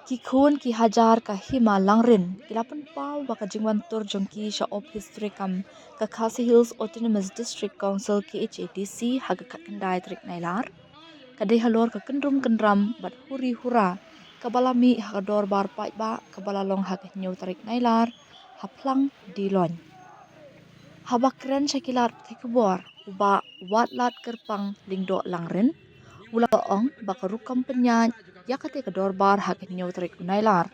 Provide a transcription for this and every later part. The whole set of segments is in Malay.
Ki khun ki hajar ka hima langrin kilapan pau baka jingwan tur jongki sha of history kam ka Khasi Hills Autonomous District Council KHADC haga ka kendai trik nailar kadai halor ka kendrum kendram bat huri hura kabalami haga dor bar pai ba kabalalong haga nyau tarik nailar haplang dilon habakren shakilar thikubor uba watlat kerpang lingdo langrin ula ong baka rukam penyat yakate ka dorbar hakin nyau tarik unailar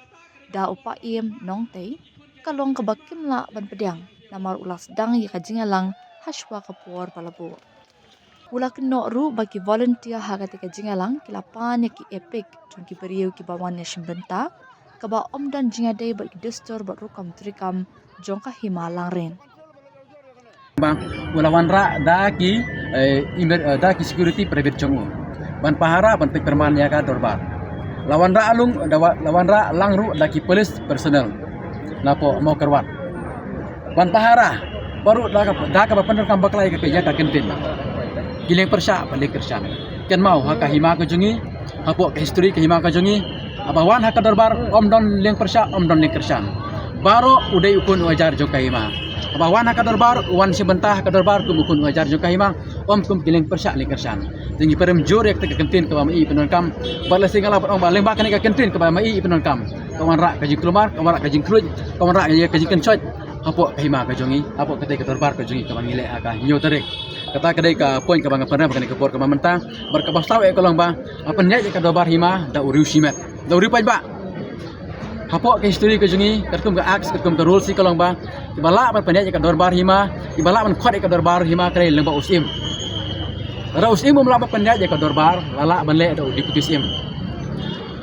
da upa iem nong tei kalong ka bakim la ban pedang namar ulas dang yaka jingalang haswa kapur palabu ula kino ru bagi volunteer hagate ka jingalang kilapan yaki epic jongki beriu ki bawan ya shimbenta kaba omdan jingade bagi destor bat rukam trikam jongka himalang ren bang ulawan ra daki daki security private jongo ban pahara ban perman ya ka dorbar lawan ra alung lawan ra langru daki police personnel lapo mau kerwat ban pahara baru daka bener kam baklai ke ya ka kentin giling persya balik kersan ken mau haka hima ka jungi hapo ke history ke hima ka jungi abawan haka dorbar om don leng persya om don leng kersan baro udai ukun wajar joka hima abawan haka dorbar wan sebentar haka dorbar kum ukun wajar joka hima om kum giling persya leng kersan tinggi perem jur yak ke kentin ke mai penon kam bala singala om baleng bakane ka kentin ke mai penon kam kawan rak ka jingklumar kawan rak ka jingkruj kawan rak ka jingkencoy hapo ka hima ka jungi hapo kete ka dorbar ka jungi kawan ngile aka nyo tarik kata kedai ka poin ka bang pernah bakane ka por ka mentang berkabastau e kolong ba apa nya ka dorbar hima da uriu simet da uriu pai ba hapo ke history ka jungi kerkum ka aks kerkum ka rule si kolong ba ibala ban panya ka dorbar hima ibala ban khot ka dorbar hima kare lengba usim ra usim mula ban panya ka dorbar lala ban le da deputy usim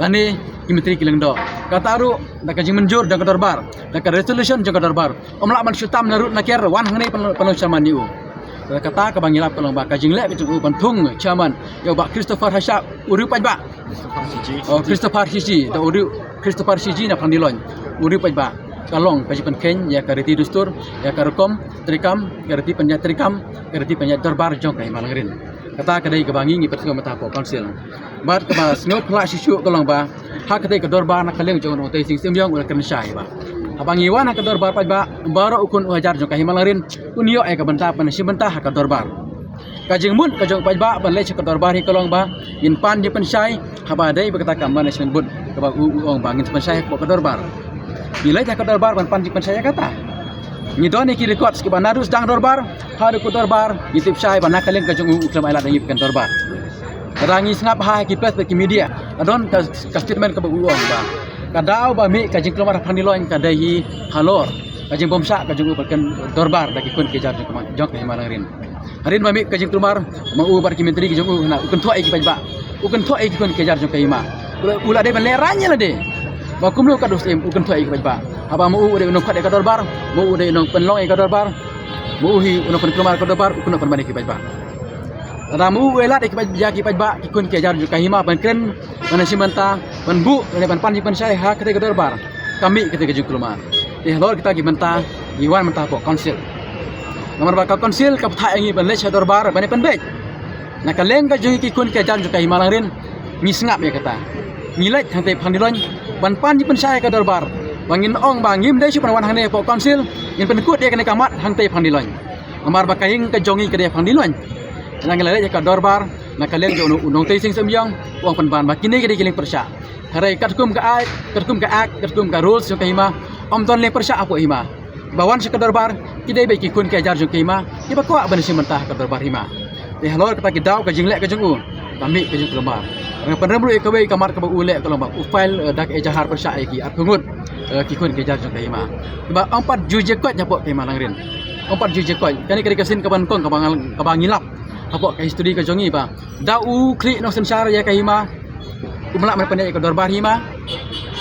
lani kimitri kileng do kataru da ka jing menjur da ka dorbar da ka resolution da ka dorbar omla ban syutam narut nakir wan hangne panu chaman yu kata ka bangilap kolong ba ka jing le bicu ban thung chaman yo ba Christopher Hasha uri pai ba Christopher Hiji da uri Christopher Hiji na pandilon uri pai ba kalong kaji pen ya kariti dustur ya karukom trikam kariti penjat trikam kariti penjat dorbar jong kai malangrin kata kadai ka bangi ngi pertama mata po council bar ka ba snop pla sisu kolong ba ha kadai ka dorbar na kaleng jong no tai sing simyong ul kan syai ba abang iwan ka dorbar pai ba baro ukun wajar jong kai malangrin unio e ka benta pan si benta ka dorbar kajing mun kajong pai ba ban le ka dorbar hi kolong ba in pan di pen syai haba dai berkata kam management bud ka ba uong bangin pen syai po ka dorbar nilai tak dorbar ban panji pen saya kata ni doni ki record ski banarus dang dorbar haru ku dorbar yitip sai ban nakaleng ka jung uklam ala dang yipkan dorbar rangi snap ha ki press ki media adon ka statement ka uang ba kadau ba mi ka jing keluar panilon ka dai halor ka jing bomsa ka jung ukan dorbar daki kun ke jar jong ke malanrin harin ba mi ka jing keluar mau bar ki menteri ki jung na ukun thoi ki ba ukun thoi ki kun ke jar jong ke ima ula de ban leranya la de bakum lu kadus im ukun thoi ki ba aba mu ude unong khade ka dorbar mu ude unong penlong ka dorbar mu hi unong pen keluar ka dorbar ukun pen bani ki ba ada mu elat ki ba ki ba ki kun ke jar ju kahima ban kren ban simenta ban bu ne ban pan pan sai ha kete ka dorbar kami kete ka ju keluar di halor kita ki menta iwan menta po council nomor ba ka council ka tha ngi ban le cha dorbar ban pen be na kaleng ka ju ki kun ke jar ju kahima langrin mi sngap ya kata ngilai thang te phandilon ban pan ji pen sai ka dorbar bangin ong bangim dai su panwan hangne po council in pen kut dia kene kamat hang te phandilon amar ba kaing ka jongi ke dia phandilon nang lele ka dorbar na kaleng jo unong te sing semyang wong pen ban ba kini ke giling persya harai katkum ka ai katkum ka rules jo kahima om ton le persya apo hima bawan se ka dorbar kidai be ki kun ke jar jo kahima ki ba ko ban si mentah ka dorbar hima de halor kita ki dau ka jingle ka jongu kami ke jung kelembar penrembru ekawe kamar ke ule kelembar file dak ejahar persya ki apungut ki kun ke jar jo kahima ba 4 juje kot nyapo kahima langrin 4 juje kot kani ke kasin ka ban kong ka bangilap apo ka history ka jongi ba dau kri no sensar ya kahima kumla man pandai ka dorbar hima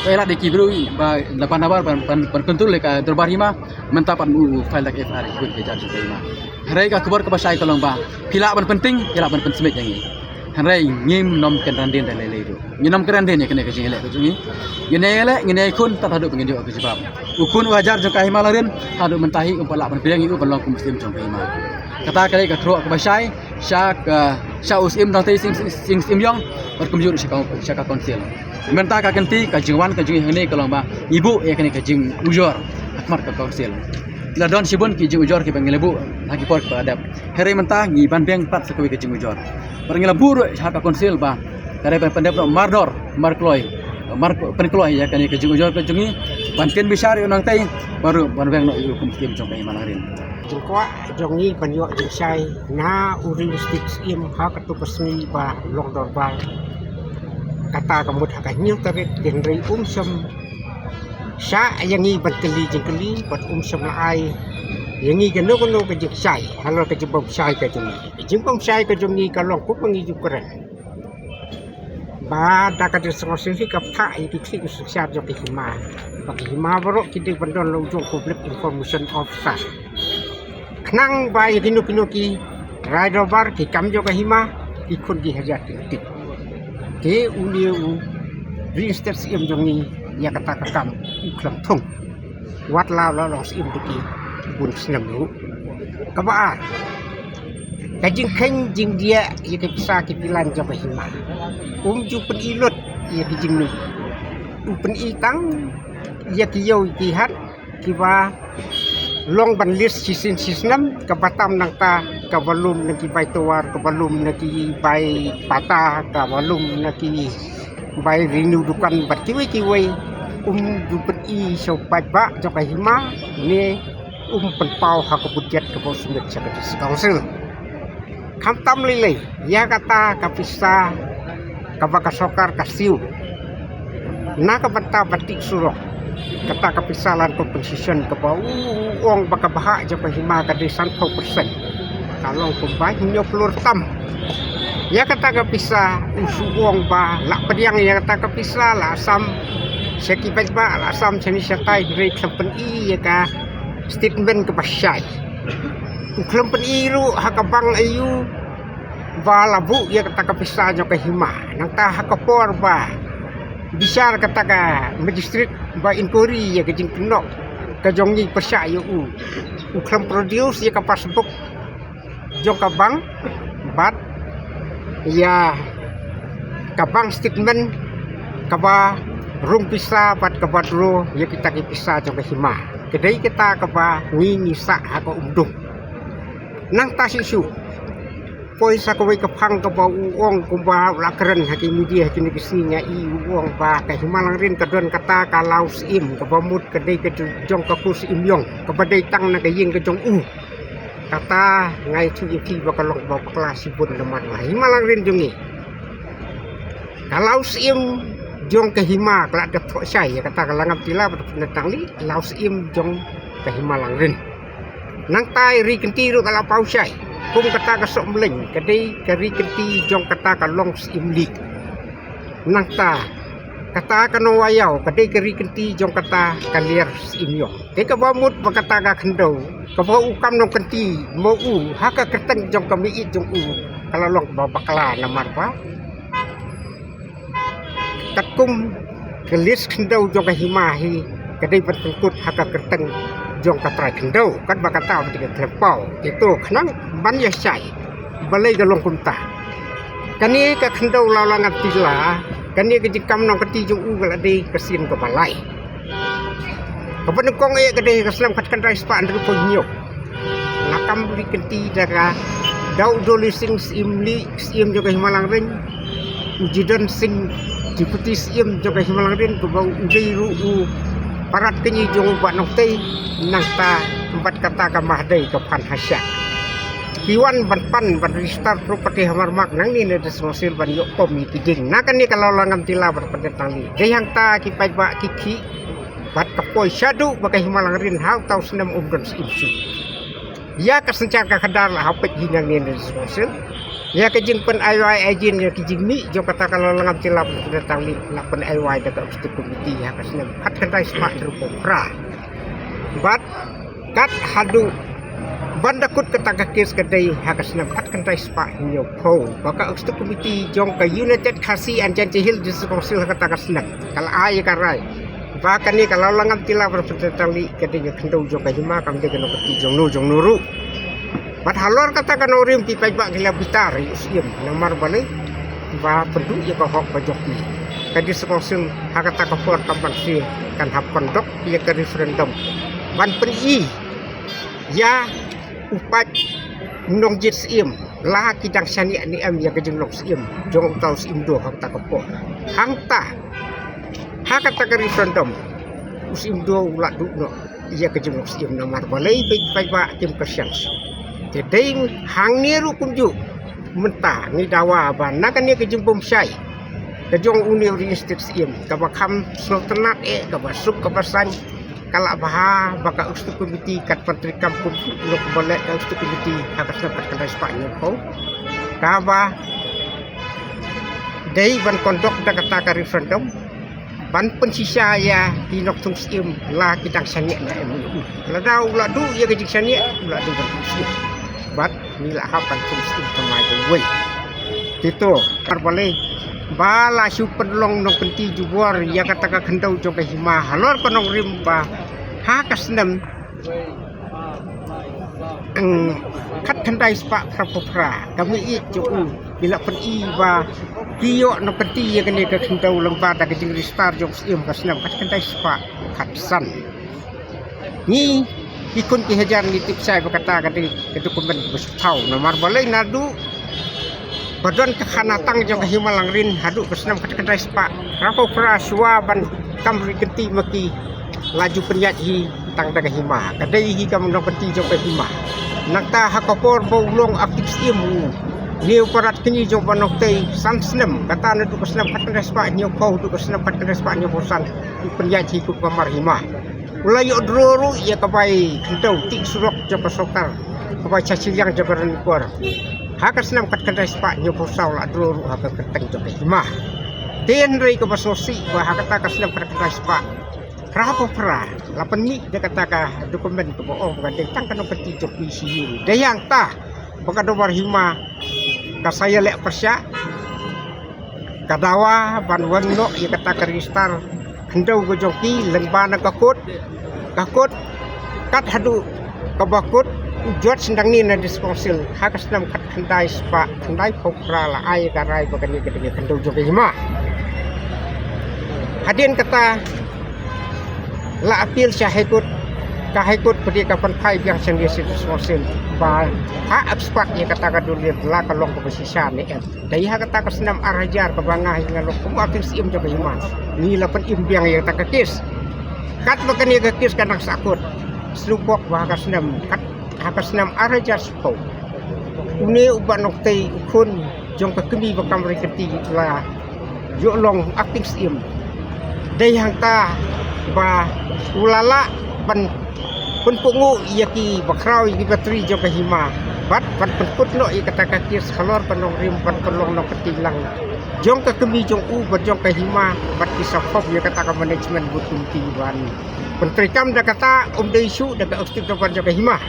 ela de ki bru ba lapan abar pan kontrol ka dorbar hima mentapan file dak fr kun ke jar jo kahima harai ka kabar ka basai kolong ba pila ban penting pila ban penting yangi harai ngim nom kan randin dan lele itu nginom kan randin ya kene ka jingele ka jungi ngene kun tak hadu pengen dio ka sebab ukun wajar jo kahima larin hadu mentahi umpala ban pilang itu balong ku muslim jong kahima kata kali ka thro ka basai sya usim dang tei sing yong berkumjur syaka konsil menta ka kenti ka jingwan ka jing hene kalau ba ibu ya kene ka jing ujor akmar ka konsil la don sibun ki jing ujor ki pangelebu lagi por ka adab here menta ngi ban beng pat sekwi ka jing ujor pangelebu syaka konsil ba kare pandep mardor markloy penkloy ya kene ka jing ujor ka jingi ban ken bisar nang tei baru ban beng no hukum tim jong kai malarin jengkwa jongi banyo jingsai na uri stik im ha katu pesmi ba long dorbal kata kamut ha nyil tarit genrei sam sya yangi banteli jengkeli bat sam lai yangi geno ke jingsai halo ke jebom sai ke jongi ka long ku pangi jukran ba da ka disrosi ka tha iki ki usia jo ke hima borok kidi bandon lo jong public information officer Kenang bayi kinuki rider bar ki kamjo ka hima ikut di hajat tik ke uliu register sim jongi ya kata kakam uklam thong wat la long sim diki bun snam yu kabaan kajing keng jing dia ya ke bisa ki pilan jo ka hima ju pen ilut ya ki jing ni pen itang ya ki yo ki hat ki ba long ban list sisin sisnam ke batam nang ta ke balum naki bai tuar ke balum naki bai patah ke balum naki bai renew dukan kiwi dupen i so ba joka hima ni penpau ha ke budget ke bos sundet secretary council khantam lele ya kata kapisa kabaka sokar kasiu na ka bata batik surok kata kepisalan compensation ke bau uang baka bahak je hima ka de 100% kalau kumbai nyo pelur tam ya kata kepisa usu uang ba lak pediang ya kata kepisa la asam sekibat ba la asam seni satai break sampen i ya ka statement ke pasai uklempen iru hakabang ayu ba labu ya kata kepisa jo ke hima nang ta hakapor ba bisar kata ka magistrate ba inquiry ya kejing penok kejongi persa ya uklam produce ya ka passbook jong ka bank bat ya ka bank statement ka ba rum pisa bat ka badro ya kita ki pisa jong ka hima kedai kita ka ba ni sa ha ka umdung nang ta sisu poi sa kawai ka phang ka ba uong kumba la keren haki media kini kisinya i uong ba ka himalang rin ka don kata ka laus im ka bamut ka dei ka jong ka kus im yong ka badai tang na ka ying ka jong kata ngai chu iki ba ka long ba kelas ibun lemar la himalang rin jongi ka laus im jong ka hima kala da thok sai kata ka langam tila ba pendatang li laus im jong ka himalang rin nang tai ri kenti ru kala pau sai kum kata ka sok meleng kadai kari kenti jong kata ka long imlik nang ta kata ka no wayau kadai kari kenti jong kata ka liar imyo te ka bamut kata ka khendo ka ba ukam no kenti mo haka keteng jong ka mi jong kala long ba bakala namar ba takum kelis khendo jong ka himahi kadai bertengkut haka keteng jong ka trai khendo kan ba kata ba terpau itu khnang ban ya sai balai galong kunta kani ka khendo lalangan tila kani ke jikam nong keti jong gal ade kesin ke balai ka ban kong e ke de kaslam khatkan rai spa andru ponyo nakam beli kenti daga dau doli sing imli sim juga himalang ren ujidan sing deputy sim juga himalang ren ko bau udai ru parat kenyi jong ba nong tei nang ta tempat kata ka mahdai ka pan hasya kiwan ban pan ban register property hamar mak nang ni ne sosil ban yo pom ki ding na kan ni kalau langam tila ber pendetang li de yang ta ki pai ba ki bat ka poi syadu bagai himalang rin hau tau senam umdan imsu ya ka sencar ka kadar la hapet hinang ni ne sosil ya ke jing pen ai ajin ya ki jing mi jo kata kalau langam tila ber pendetang li la pen ai da ka usti komiti ya ka senam hat kan dai sma rupo pra bat kat hadu bandakut kata kes kedai hakas nam kat kan rai spa nyo po baka ustu komiti jong ka United Khasi and Janji Hill District Council kata kasnak kala ay karai baka ni kalau langam tila berpetang li kedai kendo jong ka hima kam de keno keti jong nuru Bat halor katakan orim ti pajak gila bitari usim namar balik ba penduk ya kahok pajok ni. Kadi sekongsim hakata kapor kapan si kan hap kondok ya ke referendum. Ban pen ya upat nong jit sim lah kidang sani ni am ya kejeng nok sim jong tau sim do hakata kapor. Hangta hakata ke referendum usim do ulat duk no ya kejeng nok sim namar balik pajak tim kesyans. Jadi hang niru kunjuk mentah ni dawa ban nak ni kejeng bomsyai kejong universitas sim kabakam sultanat kabasuk kabasan kalak baha baka ustu komiti kat menteri kampung lok boleh ustu komiti atas dapat kendai Spanyol ko kaba dei ban kondok da kata ka referendum ban pensisa ya di nok tung sim la kita sani na emu la dau la du ya kejeng sani la du ban sim bat ni la hapan tung sim tamai we itu terbalik bala su penlong nong penti jubor ya kata ka kendau jong hima halor konong rimba ha kasnem kat kendai spa prapopra kami i ju bila pen i ba kiyo no penti ya kene ka kendau lemba da kejing ristar jong sim kasnem kat kendai spa kat san ni ikun ki hajar ni tip saya berkata kata dokumen besau nomor boleh nadu badan kekhanatang jong himalang rin hadu kesenam kedai spa rapo praswa ban kamri genti maki laju penyat hi tang daga hima kadai hi kam no penti jong hima nakta hakopor bolong aktif imu ni parat kini jong banok tei sansnem kata nadu kesenam kedai spa nyo kau du kesenam kedai spa nyo bosan penyat hi ku pamar hima ulai odroru ya kabai kentau tik surok jong pasokar kabai caciliang jabaran kuar haka senam kat kendai spa nyo posau la druru haka keteng joke hima ten rei ke basosi ba haka ta senam kat kendai spa rapo pra lapan ni de kata ka dokumen ke boong ga de tang kan peti jok isi de yang ta baka dobar hima ka saya lek persya kadawa ban wenno ya kata ka ristar kendau go joki lembana kakut kat hadu kabakut ujot sendang ni na diskonsil hakas nam kat kendai spa kendai kopra la ai karai bagani kedenge kendau joge hima hadin kata la apil syahikut kahikut pedi kapan kai yang sendiri diskonsil ba ha abspak ya kata ka dulir la kalong ko besisa ni dai ha kata ka senam arajar ka bangah ngalok ko apil sim joge hima ni lapan imbiang ya kata kis kat bagani ka kis kanang sakut slupok ba ka senam kat hakas nam arajar spau une uban noktai ukun jong kekemi bakam reketi la jolong aktif sim dai hangta ba ulala ban punpungu yaki bakrau yaki bateri jong hima bat ban punput no i kata kakis halor panong rim ban pelong no ketilang jong kekemi jong u bat jong hima bat kisafop ya kata ka manajemen butum tiban menteri kam da kata deisu da aktif ban jong hima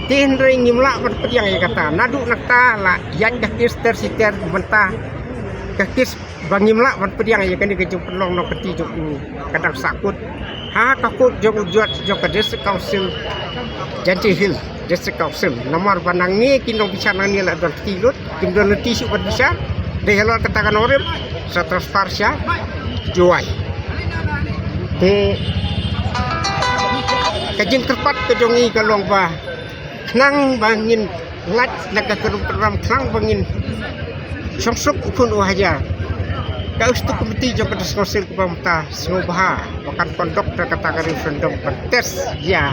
tin ring ngimla berpediang ya kata nadu nakta la yan kakis tersiter mentah kakis bangimla berpediang ya kan dikejung pelong no keti jok ini kadang sakut ha kakut jok ujot jok ke district council Janji Hill district council nomor banang ni kino bisa nani la dan tilut kim don tisu bisa de helor katakan orem sa transparsya juai de kejeng tepat kejongi kalong ba nang bangin lat naga keram klang bangin songsuk ukun wahaja ka ustu komiti jong kedas konsil ke pamta sengobha makan kondok kata referendum kontes ya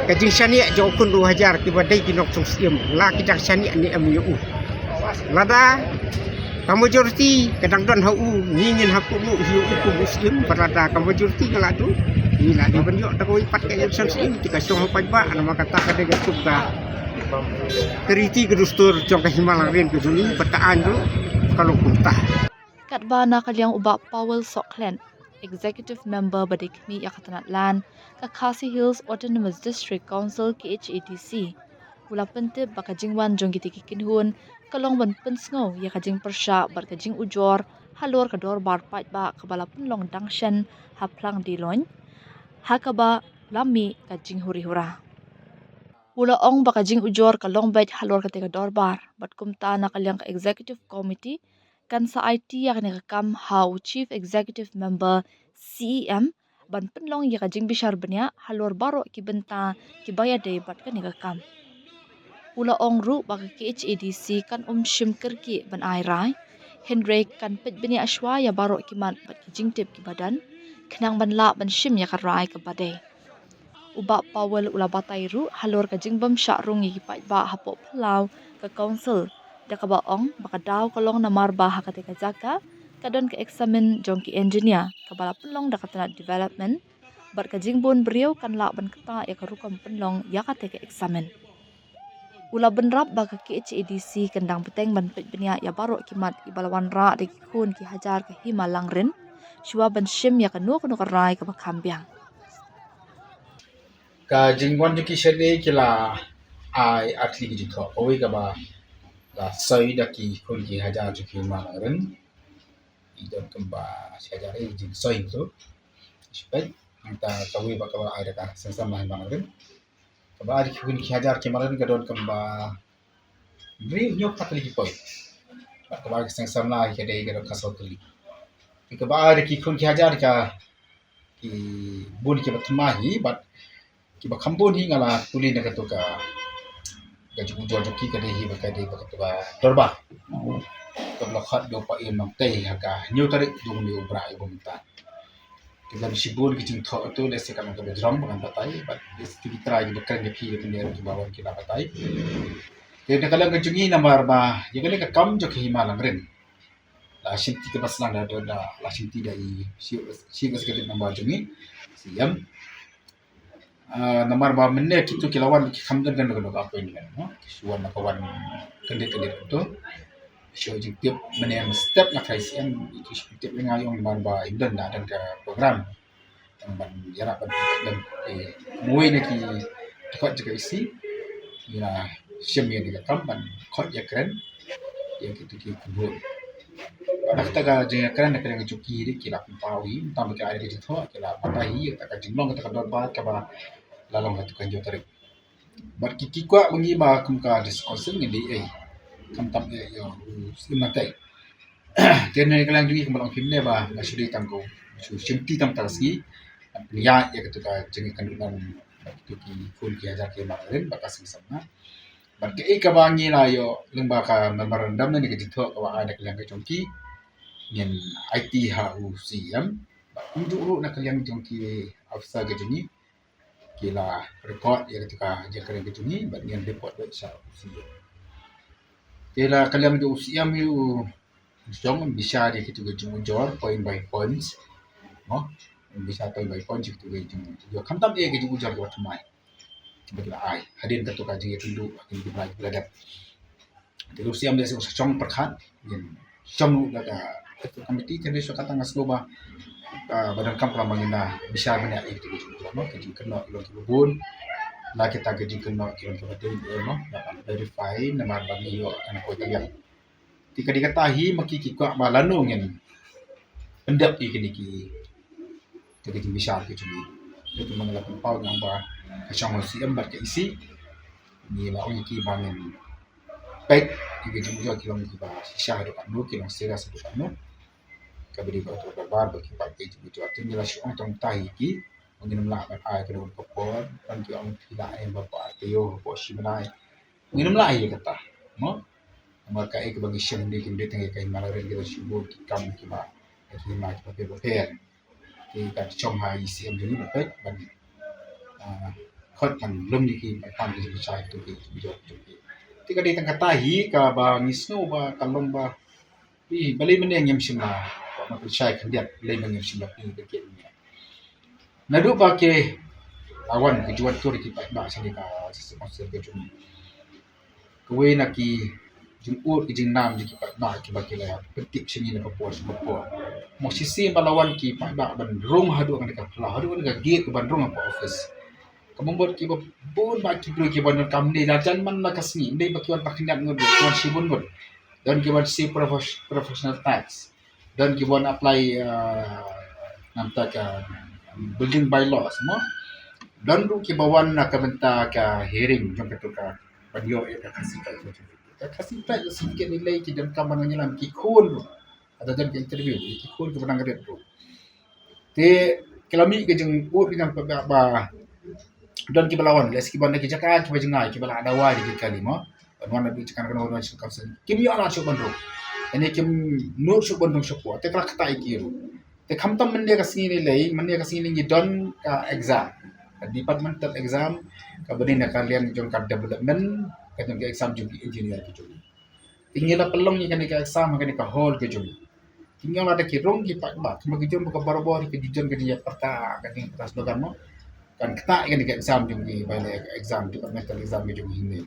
kajing syania jong ukun wahajar kibadai kinok sungsim la kidang syania ni amu lada ka majority kadang don hau ngingin hakumu hiu uku muslim berada ka majority ngaladu ila di banyo ta ko ipat kay san sim tika song pagba ana makata ka de ka keriti kedustur jong ka himalang rin ko juni pataan do kalau punta katba na kalyang uba Powell Soklen executive member badikmi yakatanatlan ka Khasi Hills Autonomous District Council KHADC ula pente bakajingwan jong gitiki kinhun kalong ban pensngo yakajing persya barkajing ujor halor kador bar pat ba kabala punlong dangshan haplang dilon hakaba lami kajing huri hura Ula ong baka jing ujor ka long bait halor ka tega dorbar, bat kumta na kalyang ka executive committee, kan sa IT ya ka kam how chief executive member CEM, ban penlong ya ka jing bishar benya halor baro ki benta ki bayade bat ka kam. Ula ong ru baka KHADC kan shim kerki ban ai rai, Henry kan pet benya ashwa ya baro ki mat bat ki jing tip ki badan, kenang ban la ban shim ya ka rai ka badai. Ubak pawal ula batai ru halor ka jingbam syak rung yi pat ba hapo pelau ke council da ka baong baka daw kalong namar ba ha ka jaga kadon ke examine jong ki engineer ka bala pelong da ka tanat development bar ka jingbon beriau kan la ban kata ya ka rukam pelong ya ka ke examine ula benrap ba ka KHADC kendang beteng ban pet benia ya baro kimat i balawan ra de kun ki hajar ke himalang rin shua ban shim ya ka nu ka rai ka bakambiang ka jingwan juki shade kila ai atli ki jitho owi ka ba la sai da ki kun ki haja juki malaran idon kamba haja re jing sai to spai anta kawi ba ka ba ai da ka sansa mai malaran ka ba ki kun ki haja ki malaran ka don kamba bri nyok patli ki poi ka ba sansa mai ke de ka ka so kli ka ba ki kun ki haja ka ki bun ki batmahi bat ki ba kambon hi ngala kuli na kato ka gaji ujo joki ka dehi ba ka de ba ka ba dorba ka bla khat do pa im tei ha ka nyu tarik dung ni ubra i bum ta ki ba si bol ki ting tho to le se ka ka ba drum ba ka tai ba is ki try ki ba kan ki phi ki ne ki ba wan ki la ba tai ke na kala gaji ni namar ba ye ka ka kam jo ki himalang ren la shinti ka baslang da do da la shinti da i si ka ka nambar jungi siam namar ba menne kitu kilawan ki khamdan kan kan apa ini kan no suan na kawan kendit itu show jing tip menne step na kai siam itu tip lenga yung namar ba indan da dan ka program yang ban yara ban dan muai na ki takot juga isi ya siam ya diga kampan khot ya keren ya kitu ki kubur pada kita ga jeng keren na keren juki ri kila pawi tam ka ai ki tho kila patai ta ka jinglong ta ka ba ka ba lalong hatu kan tarik bar kiki kwa mengi ba kum ka discussion ni ai kam tam yo simatai kene kalang jugi kum long kimne ba na suri tam ko su simti tam tarasi ya ya ketu ka jengi kandulan itu ki full ki ajar ke maren ba kasing sama bar ke ka ba ngi la yo leng ba ka memorandum ni ke jitho ka ba ada kalang ke chongki nyen IT ha u siam ba unjuk na kalang chongki afsa ke jengi kila report ya ketika jekare gitu ni bagian report buat sa kila kalian tu usiam yu jong bisa dia gitu jung jor point by points no bisa point by point gitu jung yo kam tam e gitu jor buat mai bagla ai hadin ketika jing itu akan dimulai belajar jadi usiam dia jong perkhat yen jong daga komiti tadi so kata ngasloba badan kam pramangina bisa benda itu gitu no kejing kena ilon kibun la kita kejing kena ilon kibun no dapat verify nama bagi yo kana ko kalian tika dikatahi maki kikwa balanu ngen pendap ikini ki kejing bisa kejing itu mengalami pau yang ba kasang si embar ke isi ni la ongi ki bangen baik kejing jo kilong ki ba sisa do kan no kilong sira sa do kan no kabiri ba to bar ba ki pa ke ju ju atin la shi on tong tai ki ngin mla ba ai ke don ko por pan ki on tila em ba pa te yo po shi banai ngin mla ai kata no maka ek bagi shen ni kim de tenge kai mala ren ki shi bo ki kam ki ba ki ma ki pa pe ba pe ki ka chong ha i sim ni ba pe ban khot pan lum ni ki ba tam ki bi chai to ki bi jo ki ti ka de tang kata hi ka ba ngisno ba kalom ba bi bali men yang sim la ma percaya kan dia lain dengan silap ini dekat ni. Nadu pakai awan kejuan tu kita nak sini ka sponsor ke jum. Kowe nak ki jumur ki jinam ji kita nak ki bagi lah petip sini nak puas apa. Mo sisi balawan ki pak nak bandrung hadu kan dekat lah hadu kan gate bandrung apa office. Kamu buat ki bun bagi bro ki bandrung kam ni jajan man nak kasni ndai bagi wan pakinat ngod wan sibun bun. Dan ki wan si professional tax. Dan kita apply nampak building bylaw semua dan ru ki bawan na ka benta ka hearing jong ka ka panyo ka kasih ka kasih pa sedikit nilai ki dan kaman nyelam ki kun ru ada dan ki interview ki kun ke benang gede ru te kelami ke jeng ut dengan ba dan ki balawan les ki banda ki jaka ki bajengai ki bala ada wa di kalima wan bi cikan kan wan cikan sen kim yo ala chuk bandro ene kim nur chuk bandro chuk wa te kala kata ikiru te khamtam mende ka sini lei mende ka sini ni don ka exam departmental exam ka bani na kalian jong ka development ka jong ka exam jong engineer ki jong tinggal la pelong ni kan ka exam kan ka hall ke jong tinggal ada ki rong ki pak ba kuma ki jong ka baro ki dijon ka dia perta ka ni atas dogan mo kan kata kan ka exam jong ki bale exam departmental exam jong ini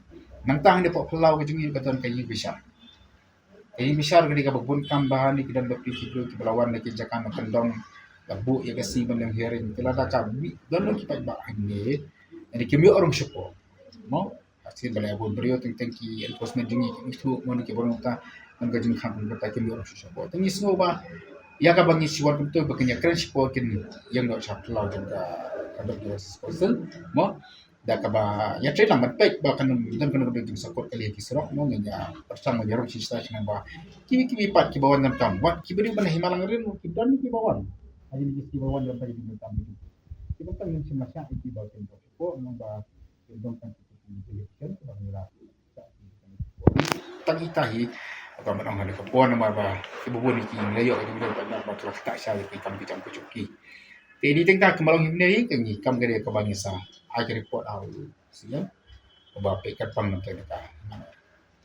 nang tang ni po pelau ke jong ka don ka yi bisa kayi misal ketika babun kambahan ni kidan lepi kibru ki belawan ni jakan kendong labu ya kasi bandang hearing kila da kabi don ki pa ba ni ni kimi orang syukur mo hasil balai abun beriyo teng ki enforcement dingi ki itu mo ni ki borong ta ang gajing kham ka kimi orang syukur tengi semua ba ya ka bangi siwan betul bakanya keren syukur kin yang no chap lau jong ka kadok dia person mo da ka ba ya train lambat pek ba kan dan kan udah jing support kali ki serok mo nganya persang ngarong si sta dengan ba kimi pat ki bawan nam tam wat ki beri mana himalang rin ki dan ki bawan aji ni ki bawan dan tadi di tam itu ki ba kan si masya ki ba tempo ko mo ba dong kan ki election ba ngira tagi tahi apa manong hal ko po na ba ki bubun ki layo ki ba ba tak sa ki kam ki jam ko ki jadi tengah kemalong ini kengi kam gede ke bangsa agar report au siya ba pe kat pang nanti ka